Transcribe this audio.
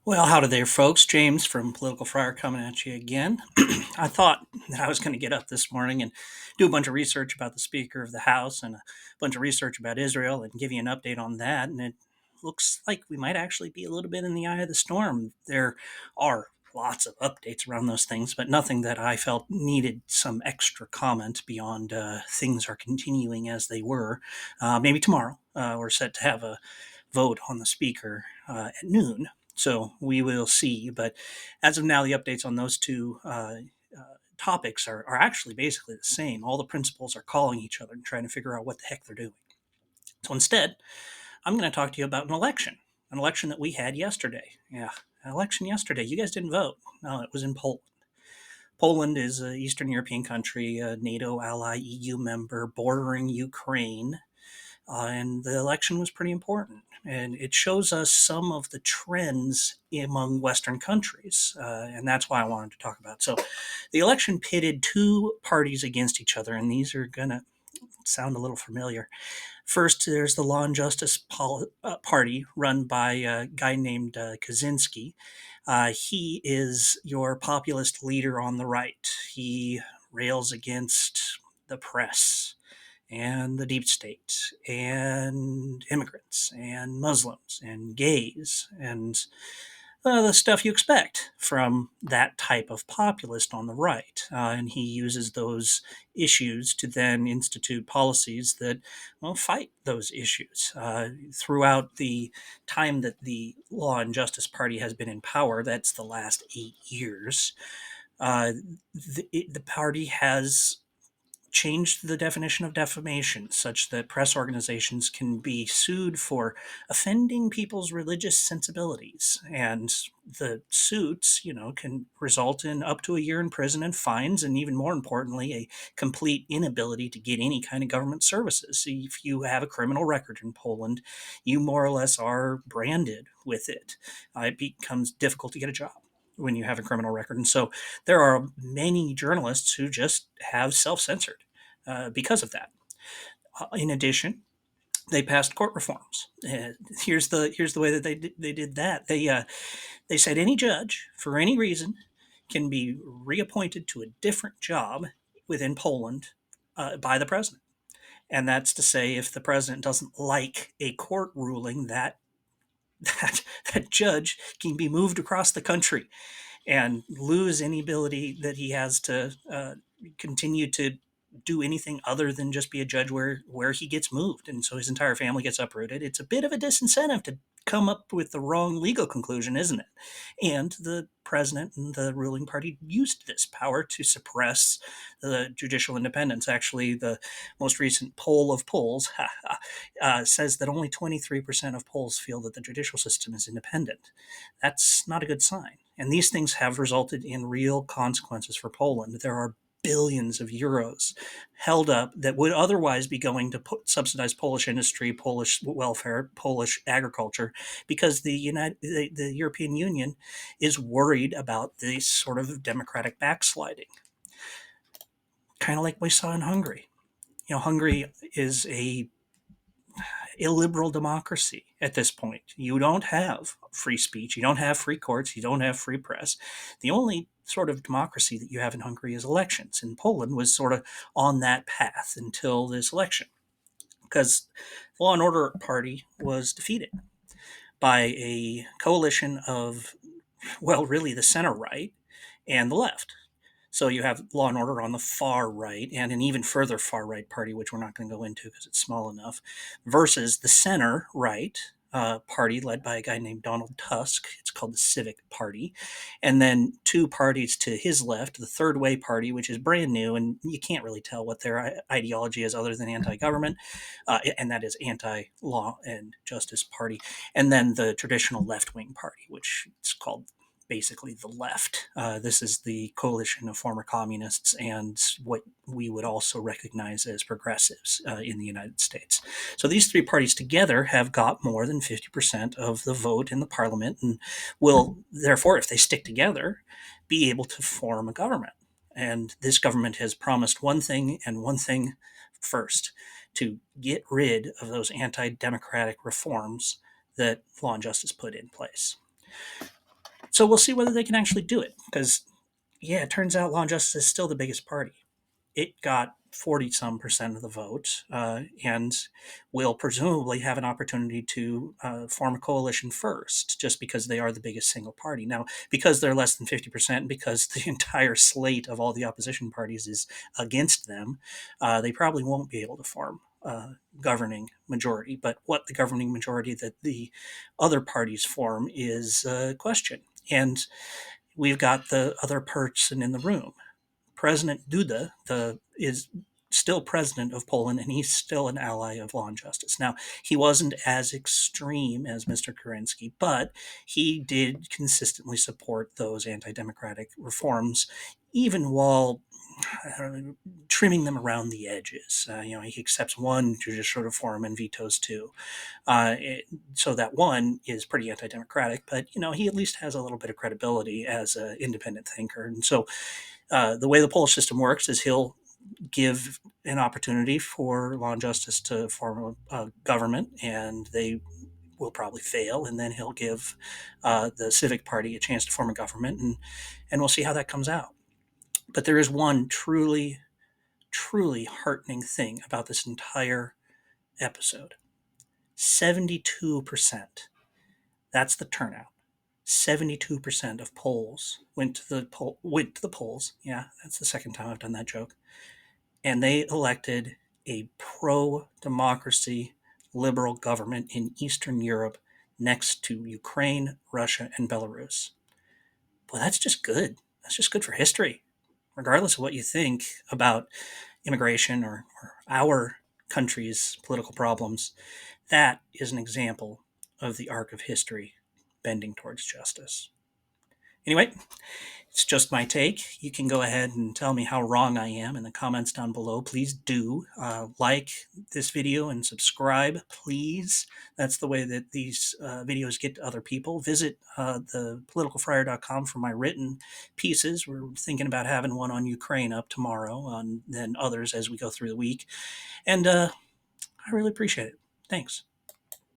Well, howdy there, folks. James from Political Friar coming at you again. I thought that I was going to get up this morning and do a bunch of research about the Speaker of the House and a bunch of research about Israel and give you an update on that. And it looks like we might actually be a little bit in the eye of the storm. There are lots of updates around those things, but nothing that I felt needed some extra comment beyond things are continuing as they were. Maybe tomorrow we're set to have a vote on the Speaker at noon. So we will see. But as of now, the updates on those two topics are actually basically the same. All the principals are calling each other and trying to figure out what the heck they're doing. So instead, I'm going to talk to you about an election that we had yesterday. Yeah, an election yesterday. You guys didn't vote. No, it was in Poland. Poland is an Eastern European country, a NATO ally, EU member, bordering Ukraine. And the election was pretty important. And it shows us some of the trends among Western countries. And that's why I wanted to talk about it. So the election pitted two parties against each other, and these are going to sound a little familiar. First, there's the Law and Justice Party, run by a guy named Kaczynski. He is your populist leader on the right. He rails against the press and the deep state and immigrants and Muslims and gays and the stuff you expect from that type of populist on the right. And he uses those issues to then institute policies that, well, fight those issues. Throughout the time that the Law and Justice Party has been in power, that's the last 8 years, uh, the party has changed the definition of defamation such that press organizations can be sued for offending people's religious sensibilities. And the suits, can result in up to a year in prison and fines, and even more importantly, a complete inability to get any kind of government services. So if you have a criminal record in Poland, you more or less are branded with it. It becomes difficult to get a job when you have a criminal record. And so there are many journalists who just have self censored because of that. In addition, they passed court reforms. Here's the way that they did that. They said any judge for any reason can be reappointed to a different job within Poland by the president, and that's to say if the president doesn't like a court ruling, that that judge can be moved across the country and lose any ability that he has to continue to do anything other than just be a judge where he gets moved, and so his entire family gets uprooted. It's a bit of a disincentive to come up with the wrong legal conclusion, isn't it? And the president and the ruling party used this power to suppress the judicial independence. Actually, the most recent poll of polls says that only 23% of Poles feel that the judicial system is independent. That's not a good sign. And these things have resulted in real consequences for Poland. There are billions of euros held up that would otherwise be going to subsidize Polish industry, Polish welfare, Polish agriculture, because the European Union is worried about this sort of democratic backsliding, kind of like we saw in Hungary. Hungary is a illiberal democracy at this point. You don't have free speech, you don't have free courts, you don't have free press. The only sort of democracy that you have in Hungary is elections, and Poland was sort of on that path until this election, because the Law and Order Party was defeated by a coalition of, well, really the center right and the left. So you have Law and Order on the far right and an even further far right party, which we're not going to go into because it's small enough, versus the center right party led by a guy named Donald Tusk. It's called the Civic Party. And then two parties to his left, the Third Way Party, which is brand new, and you can't really tell what their ideology is other than anti government, and that is Anti Law and Justice Party. And then the traditional left wing party, which is called basically the left. This is the coalition of former communists and what we would also recognize as progressives in the United States. So these three parties together have got more than 50% of the vote in the parliament, and will therefore, if they stick together, be able to form a government. And this government has promised one thing and one thing first: to get rid of those anti democratic reforms that Law and Justice put in place. So we'll see whether they can actually do it. Because, yeah, it turns out Law and Justice is still the biggest party. It got 40 some percent of the vote, and will presumably have an opportunity to form a coalition first, just because they are the biggest single party. Now, because they're less than 50%, because the entire slate of all the opposition parties is against them, they probably won't be able to form a governing majority. But what the governing majority that the other parties form is a question. And we've got the other person in the room. President Duda is still president of Poland, and he's still an ally of Law and Justice. Now, he wasn't as extreme as Mr. Kerensky, but he did consistently support those anti-democratic reforms, even while trimming them around the edges. He accepts one judicial reform and vetoes two. So that one is pretty anti-democratic, but he at least has a little bit of credibility as an independent thinker. And so the way the Polish system works is he'll give an opportunity for Law and Justice to form a government, and they will probably fail, and then he'll give the Civic Party a chance to form a government, and we'll see how that comes out. But there is one truly, truly heartening thing about this entire episode. 72%. That's the turnout. 72% of Poles went to the polls. Yeah, that's the second time I've done that joke. And they elected a pro-democracy liberal government in Eastern Europe next to Ukraine, Russia, and Belarus. Well, that's just good. That's just good for history, regardless of what you think about immigration or our country's political problems. That is an example of the arc of history bending towards justice. Anyway, it's just my take. You can go ahead and tell me how wrong I am in the comments down below. Please do like this video and subscribe, please. That's the way that these videos get to other people. Visit thepoliticalfriar.com for my written pieces. We're thinking about having one on Ukraine up tomorrow, and then others as we go through the week. And I really appreciate it. Thanks.